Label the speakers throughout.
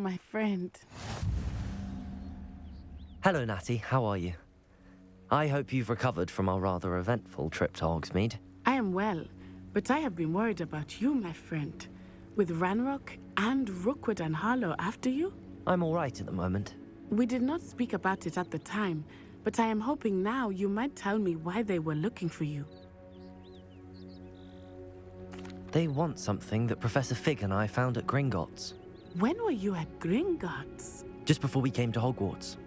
Speaker 1: my friend.
Speaker 2: Hello, Natty. How are you? I hope you've recovered from our rather eventful trip to Hogsmeade.
Speaker 1: I am well, but I have been worried about you, my friend. With Ranrock and Rookwood and Harlow after you?
Speaker 2: I'm all right at the moment.
Speaker 1: We did not speak about it at the time, but I am hoping now you might tell me why they were looking for you.
Speaker 2: They want something that Professor Fig and I found at Gringotts.
Speaker 1: When were you at Gringotts?
Speaker 2: Just before we came to Hogwarts.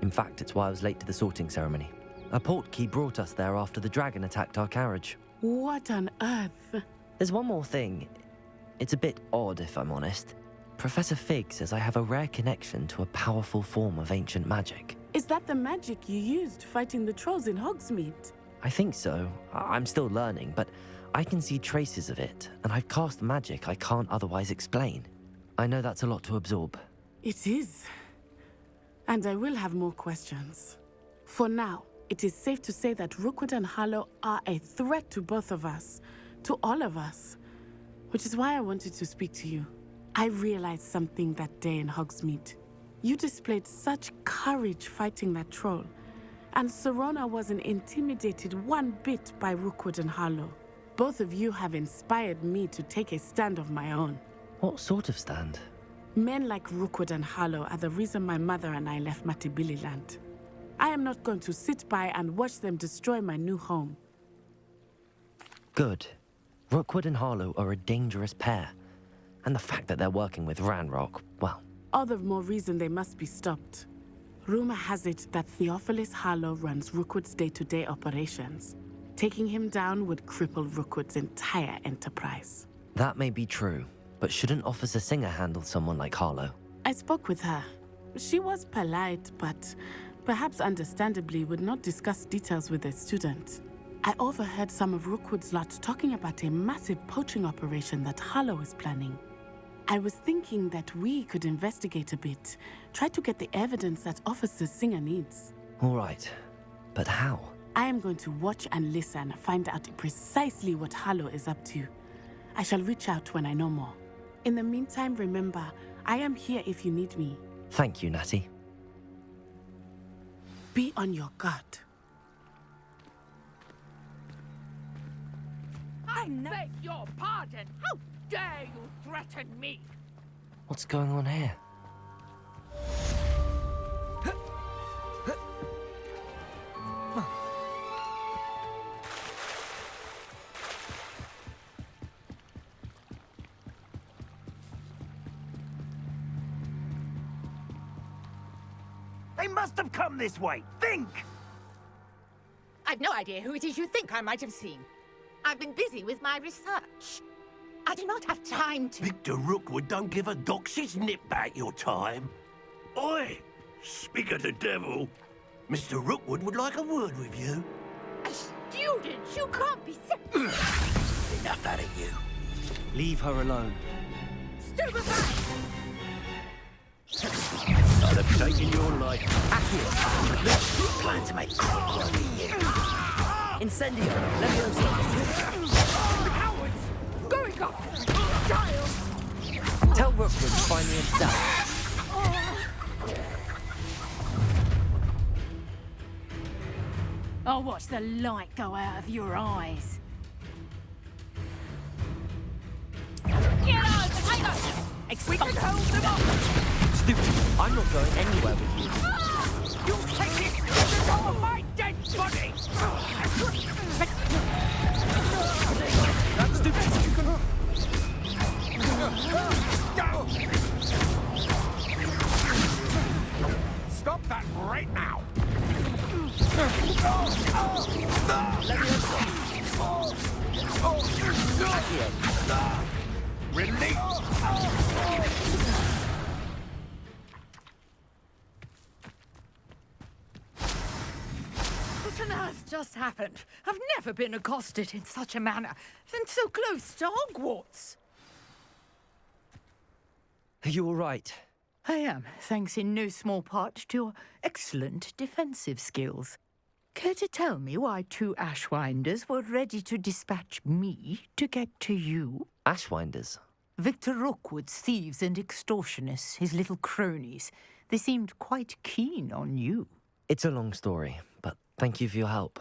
Speaker 2: In fact, it's why I was late to the sorting ceremony. A portkey brought us there after the dragon attacked our carriage.
Speaker 1: What on earth?
Speaker 2: There's one more thing. It's a bit odd, if I'm honest. Professor Fig says I have a rare connection to a powerful form of ancient magic.
Speaker 1: Is that the magic you used fighting the trolls in Hogsmeade?
Speaker 2: I think so. I'm still learning, but I can see traces of it, and I've cast magic I can't otherwise explain. I know that's a lot to absorb.
Speaker 1: It is. And I will have more questions. For now, it is safe to say that Rookwood and Harlow are a threat to both of us, to all of us, which is why I wanted to speak to you. I realized something that day in Hogsmeade. You displayed such courage fighting that troll, and Serona wasn't intimidated one bit by Rookwood and Harlow. Both of you have inspired me to take a stand of my own.
Speaker 2: What sort of stand?
Speaker 1: Men like Rookwood and Harlow are the reason my mother and I left Matibililand. I am not going to sit by and watch them destroy my new home.
Speaker 2: Good. Rookwood and Harlow are a dangerous pair. And the fact that they're working with Ranrock, well...
Speaker 1: All the more reason they must be stopped. Rumor has it that Theophilus Harlow runs Rookwood's day-to-day operations. Taking him down would cripple Rookwood's entire enterprise.
Speaker 2: That may be true, but shouldn't Officer Singer handle someone like Harlow?
Speaker 1: I spoke with her. She was polite, but perhaps understandably would not discuss details with a student. I overheard some of Rookwood's lot talking about a massive poaching operation that Harlow is planning. I was thinking that we could investigate a bit, try to get the evidence that Officer Singer needs.
Speaker 2: All right, but how?
Speaker 1: I am going to watch and listen, find out precisely what Harlow is up to. I shall reach out when I know more. In the meantime, remember, I am here if you need me.
Speaker 2: Thank you, Natty.
Speaker 1: Be on your guard.
Speaker 3: I beg your pardon. How dare you threaten me?
Speaker 2: What's going on here?
Speaker 4: They must have come this way. Think!
Speaker 3: I've no idea who it is you think I might have seen. I've been busy with my research. I do not have time to...
Speaker 4: Victor Rookwood don't give a doxy's nip back your time. Oi! Speak of the devil. Mr. Rookwood would like a word with you.
Speaker 3: A student? You can't be
Speaker 4: Enough out of you.
Speaker 2: Leave her alone.
Speaker 3: Stupefy!
Speaker 4: I'd have taken your life. Accurate. Plan to make crap of you.
Speaker 2: Incendio! Leviosa!
Speaker 3: Cowards! Going up! Child!
Speaker 2: Tell Rookwood to find me himself.
Speaker 3: I'll watch the light go out of your eyes. Get out! We can hold them off!
Speaker 2: Stupid! I'm not going anywhere with you.
Speaker 3: You'll take this off my dead body!
Speaker 2: That's stupid!
Speaker 4: Stop that right now! Release!
Speaker 3: What on earth just happened? I've never been accosted in such a manner, and so close to Hogwarts.
Speaker 2: Are you all right?
Speaker 3: I am, thanks in no small part to your excellent defensive skills. Care to tell me why two Ashwinders were ready to dispatch me to get to you?
Speaker 2: Ashwinders?
Speaker 3: Victor Rookwood's thieves and extortionists, his little cronies. They seemed quite keen on you.
Speaker 2: It's a long story, but thank you for your help.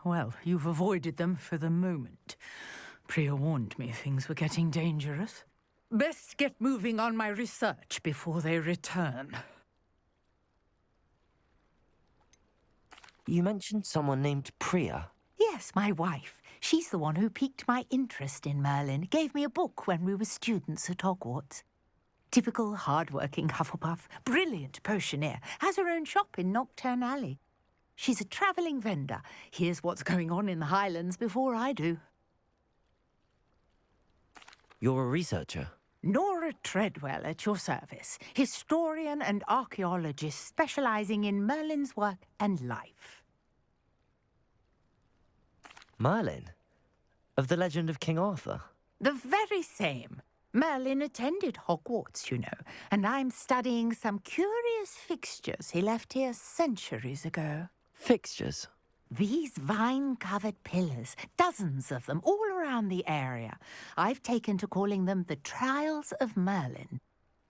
Speaker 3: Well, you've avoided them for the moment. Priya warned me things were getting dangerous. Best get moving on my research before they return.
Speaker 2: You mentioned someone named Priya.
Speaker 3: Yes, my wife. She's the one who piqued my interest in Merlin. Gave me a book when we were students at Hogwarts. Typical hard-working Hufflepuff, brilliant potioneer, has her own shop in Knockturn Alley. She's a travelling vendor. Hears what's going on in the Highlands before I do.
Speaker 2: You're a researcher?
Speaker 3: Nora Treadwell at your service, historian and archaeologist specialising in Merlin's work and life.
Speaker 2: Merlin? Of the legend of King Arthur?
Speaker 3: The very same. Merlin attended Hogwarts, you know, and I'm studying some curious fixtures he left here centuries ago.
Speaker 2: Fixtures?
Speaker 3: These vine-covered pillars, dozens of them, all around the area. I've taken to calling them the Trials of Merlin.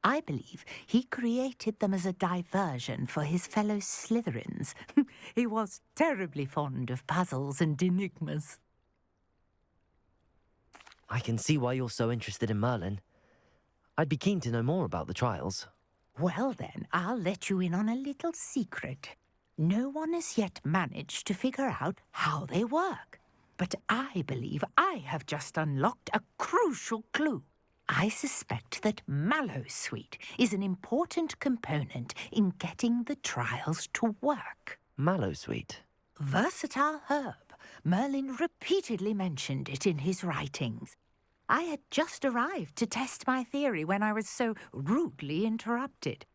Speaker 3: I believe he created them as a diversion for his fellow Slytherins. He was terribly fond of puzzles and enigmas.
Speaker 2: I can see why you're so interested in Merlin. I'd be keen to know more about the trials.
Speaker 3: Well then, I'll let you in on a little secret. No one has yet managed to figure out how they work. But I believe I have just unlocked a crucial clue. I suspect that Mallowsweet is an important component in getting the trials to work.
Speaker 2: Mallowsweet?
Speaker 3: Versatile herb. Merlin repeatedly mentioned it in his writings. I had just arrived to test my theory when I was so rudely interrupted.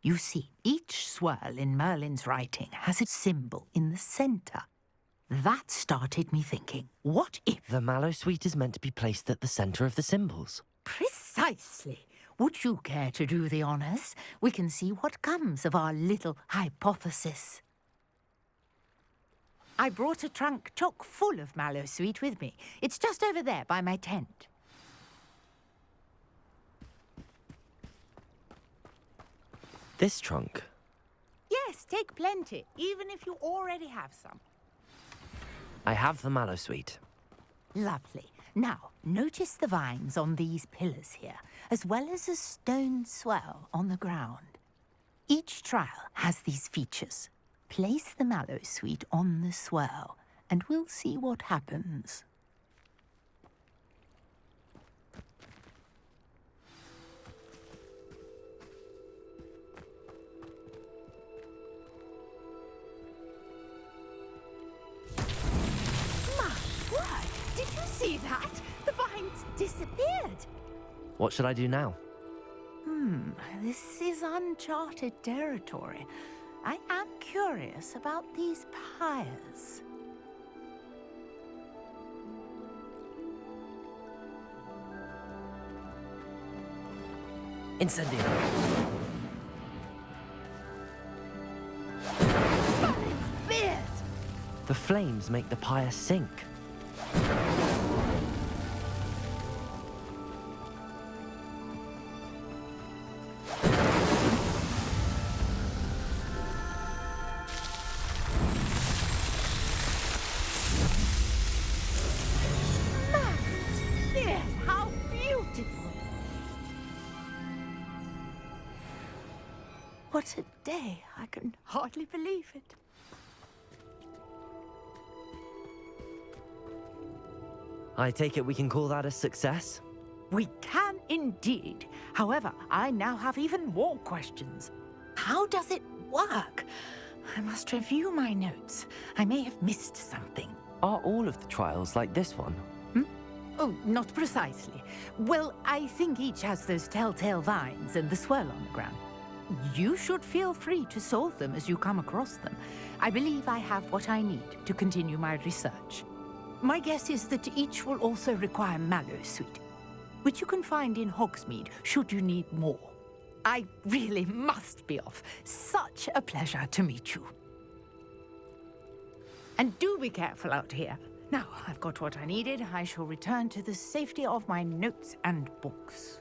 Speaker 3: You see, each swirl in Merlin's writing has a symbol in the centre. That started me thinking, what if...
Speaker 2: The Mallowsweet is meant to be placed at the centre of the symbols.
Speaker 3: Precisely. Would you care to do the honours? We can see what comes of our little hypothesis. I brought a trunk chock full of Mallowsweet with me. It's just over there by my tent.
Speaker 2: This trunk?
Speaker 3: Yes, take plenty, even if you already have some.
Speaker 2: I have the Mallowsweet.
Speaker 3: Lovely. Now, notice the vines on these pillars here, as well as a stone swell on the ground. Each trial has these features. Place the Mallowsweet on the swell, and we'll see what happens. My word! Did you see that? The vines disappeared.
Speaker 2: What should I do now?
Speaker 3: This is uncharted territory. I am curious about these pyres.
Speaker 2: Incendio!
Speaker 3: Merlin's beard!
Speaker 2: The flames make the pyre sink.
Speaker 3: Merlin's beard! How beautiful! What a day! I can hardly believe it.
Speaker 2: I take it we can call that a success?
Speaker 3: We can indeed. However, I now have even more questions. How does it work? I must review my notes. I may have missed something.
Speaker 2: Are all of the trials like this one?
Speaker 3: Oh, not precisely. Well, I think each has those telltale vines and the swirl on the ground. You should feel free to solve them as you come across them. I believe I have what I need to continue my research. My guess is that each will also require Mallowsweet, which you can find in Hogsmeade should you need more. I really must be off. Such a pleasure to meet you. And do be careful out here. Now, I've got what I needed. I shall return to the safety of my notes and books.